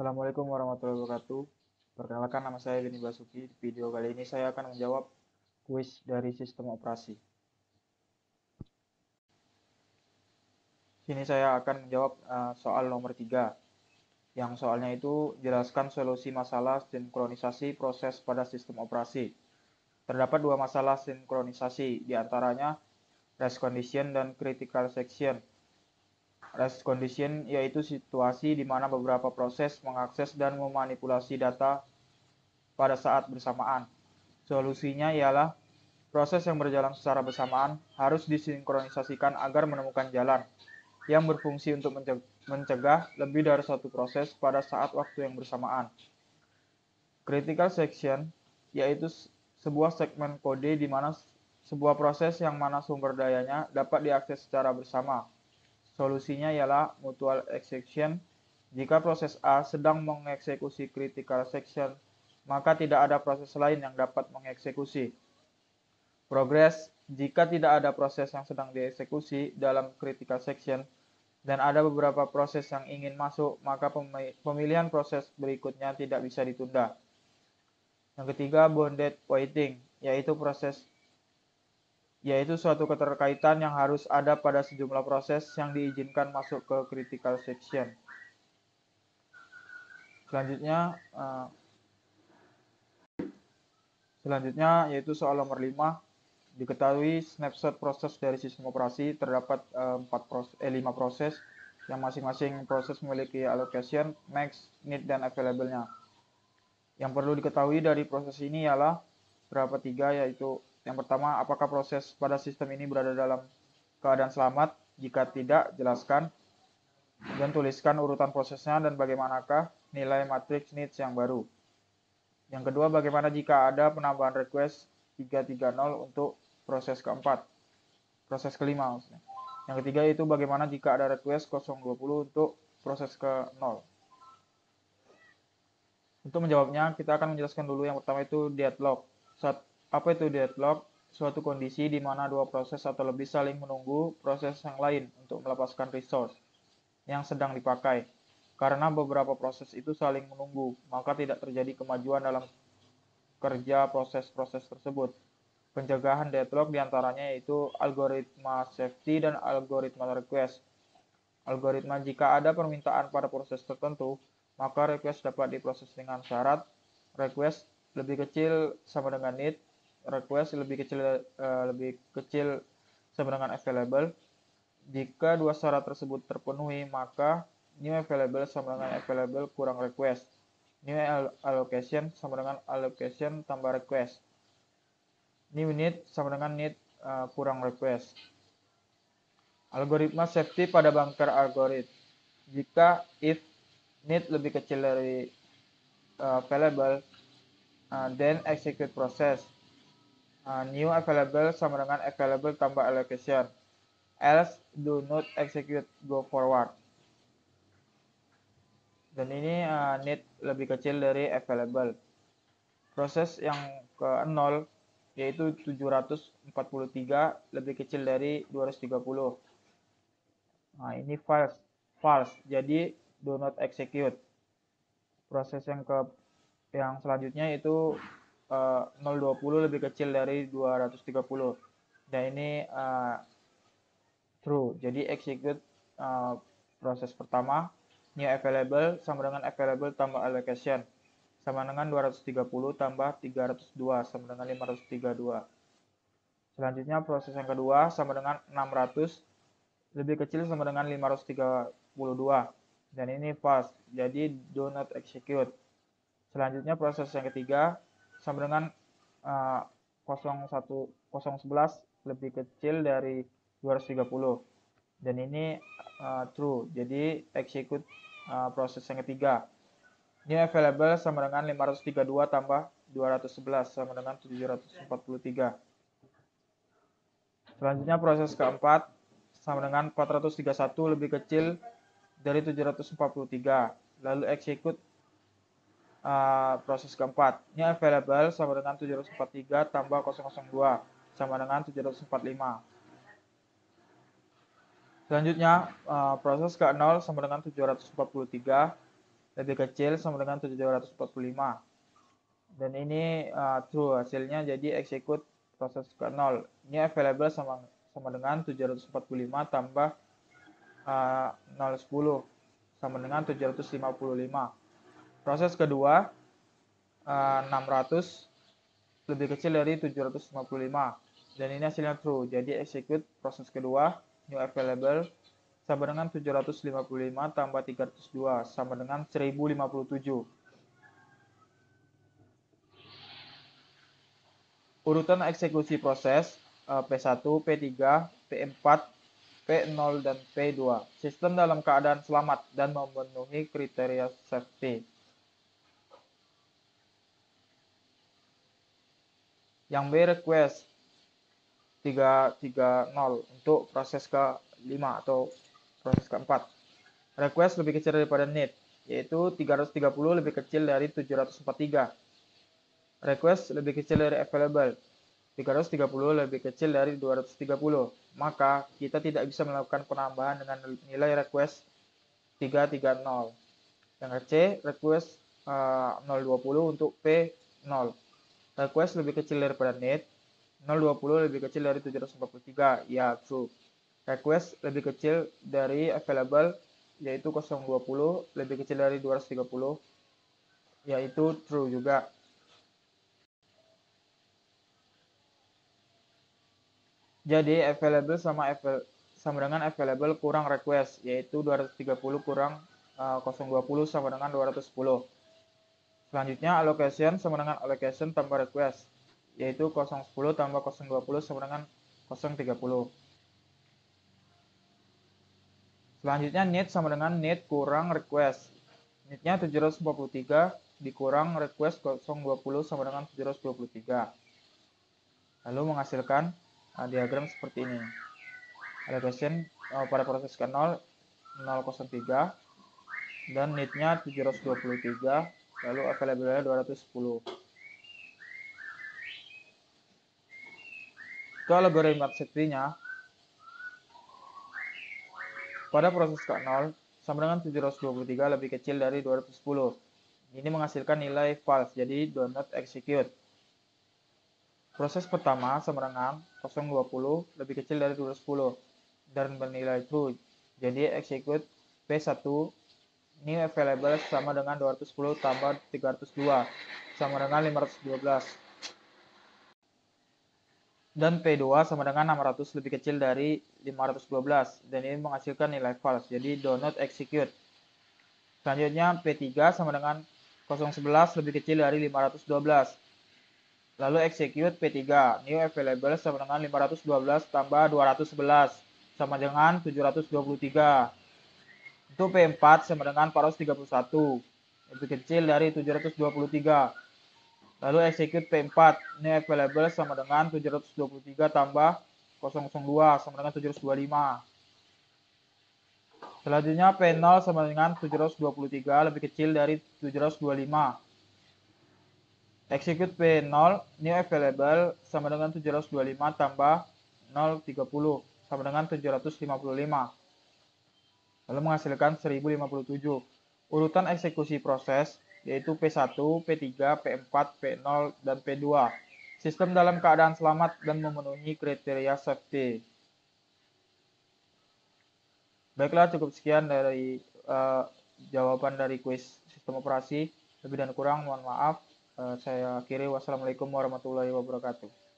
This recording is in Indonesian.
Assalamualaikum warahmatullahi wabarakatuh. Perkenalkan, nama saya Beni Basuki. Di video kali ini saya akan menjawab kuis dari sistem operasi. Sini saya akan menjawab soal nomor 3. Yang soalnya itu jelaskan solusi masalah sinkronisasi proses pada sistem operasi. Terdapat dua masalah sinkronisasi, diantaranya rest condition dan critical section. Rest condition yaitu situasi di mana beberapa proses mengakses dan memanipulasi data pada saat bersamaan. Solusinya ialah proses yang berjalan secara bersamaan harus disinkronisasikan agar menemukan jalan yang berfungsi untuk mencegah lebih dari satu proses pada saat waktu yang bersamaan. Critical section yaitu sebuah segmen kode di mana sebuah proses yang mana sumber dayanya dapat diakses secara bersama. Solusinya ialah mutual execution. Jika proses A sedang mengeksekusi critical section, maka tidak ada proses lain yang dapat mengeksekusi. Progress, jika tidak ada proses yang sedang dieksekusi dalam critical section dan ada beberapa proses yang ingin masuk, maka pemilihan proses berikutnya tidak bisa ditunda. Yang ketiga, bounded waiting, yaitu suatu keterkaitan yang harus ada pada sejumlah proses yang diizinkan masuk ke critical section. Selanjutnya yaitu soal nomor 5. Diketahui snapshot proses dari sistem operasi terdapat 5 proses yang masing-masing proses memiliki allocation, max, need, dan available-nya. Yang perlu diketahui dari proses ini ialah berapa 3, yaitu yang pertama, apakah proses pada sistem ini berada dalam keadaan selamat? Jika tidak, jelaskan dan tuliskan urutan prosesnya dan bagaimanakah nilai matriks needs yang baru. Yang kedua, bagaimana jika ada penambahan request 330 untuk proses keempat, proses kelima maksudnya. Yang ketiga itu bagaimana jika ada request 020 untuk proses ke-0. Untuk menjawabnya, kita akan menjelaskan dulu yang pertama itu deadlock. Apa itu deadlock? Suatu kondisi di mana dua proses atau lebih saling menunggu proses yang lain untuk melepaskan resource yang sedang dipakai. Karena beberapa proses itu saling menunggu, maka tidak terjadi kemajuan dalam kerja proses-proses tersebut. Pencegahan deadlock diantaranya yaitu algoritma safety dan algoritma request. Algoritma jika ada permintaan pada proses tertentu, maka request dapat diproses dengan syarat request lebih kecil sama dengan need, request lebih kecil sama dengan available. Jika dua syarat tersebut terpenuhi, maka new available sama dengan available kurang request. New allocation sama dengan allocation tambah request. New need sama dengan need kurang request. Algoritma safety pada bunker algoritma. Jika if need lebih kecil dari available, then execute proses. New available sama dengan available tambah allocation. Else do not execute, go forward. Dan ini need lebih kecil dari available. Proses yang ke-0 yaitu 743 lebih kecil dari 230. Nah, ini false. Jadi do not execute. Proses yang selanjutnya itu 020 lebih kecil dari 230. Dan ini true. Jadi execute proses pertama, new available sama dengan available tambah allocation sama dengan 230 tambah 302 sama dengan 532. Selanjutnya proses yang kedua sama dengan 600 lebih kecil sama dengan 532. Dan ini false. Jadi do not execute. Selanjutnya proses yang ketiga sama dengan 011 lebih kecil dari 230. Dan ini true. Jadi execute proses yang ketiga. New available sama dengan 532 tambah 211 sama dengan 743. Selanjutnya proses keempat sama dengan 431 lebih kecil dari 743. Lalu execute proses keempat. New available sama dengan 743 tambah 002 sama dengan 745. Selanjutnya proses ke-0 sama dengan 743. lebih kecil sama dengan 745. Dan ini true hasilnya, jadi execute proses ke 0. Ini available sama dengan 745 tambah 010 sama dengan 755. Proses kedua 600 lebih kecil dari 755, dan ini hasilnya true, jadi execute proses kedua new available sama dengan 755 tambah 302 sama dengan 1057. Urutan eksekusi proses P1, P3, P4, P0, dan P2. Sistem dalam keadaan selamat dan memenuhi kriteria safety. Yang B request 330 untuk proses ke-5 atau proses ke-4. Request lebih kecil daripada need, yaitu 330 lebih kecil dari 743. Request lebih kecil dari available, 330 lebih kecil dari 230. Maka kita tidak bisa melakukan penambahan dengan nilai request 330. Yang C, request 020 untuk P0. Request lebih kecil daripada need, 020 lebih kecil dari 743, ya true. Request lebih kecil dari available, yaitu 020 lebih kecil dari 230, yaitu true juga. Jadi available sama dengan available kurang request, yaitu 230 kurang 020 sama dengan 210. Selanjutnya allocation sama dengan allocation tambah request, yaitu 010 tambah 020 sama dengan 030. Selanjutnya need sama dengan need kurang request. Need-nya 743 dikurang request 020 sama dengan 723. Lalu menghasilkan diagram seperti ini. Allocation pada proses ke-0 003 dan need-nya 723, lalu available-nya 210. Ke algoritma safety-nya pada proses ke-0 sama dengan 723 lebih kecil dari 210. Ini menghasilkan nilai false, jadi do not execute. Proses pertama sama dengan 020 lebih kecil dari 210 dan bernilai true, jadi execute P1 new available sama dengan 210 tambah 302 sama dengan 512. Dan P2 sama dengan 600 lebih kecil dari 512, dan ini menghasilkan nilai false, jadi do not execute. Selanjutnya P3 sama dengan 011 lebih kecil dari 512. Lalu execute P3 new available sama dengan 512 tambah 211 sama dengan 723. Untuk P4 sama dengan 431 lebih kecil dari 723. Lalu execute P4 new available sama dengan 723 tambah 002 sama dengan 725. Selanjutnya P0 sama dengan 723 lebih kecil dari 725. Execute P0 new available sama dengan 725 tambah 030 sama dengan 755. Lalu menghasilkan 1057. Urutan eksekusi proses yaitu P1, P3, P4, P0, dan P2. Sistem dalam keadaan selamat dan memenuhi kriteria safety. Baiklah, cukup sekian dari jawaban dari kuis sistem operasi. Lebih dan kurang mohon maaf. Saya akhiri. Wassalamualaikum warahmatullahi wabarakatuh.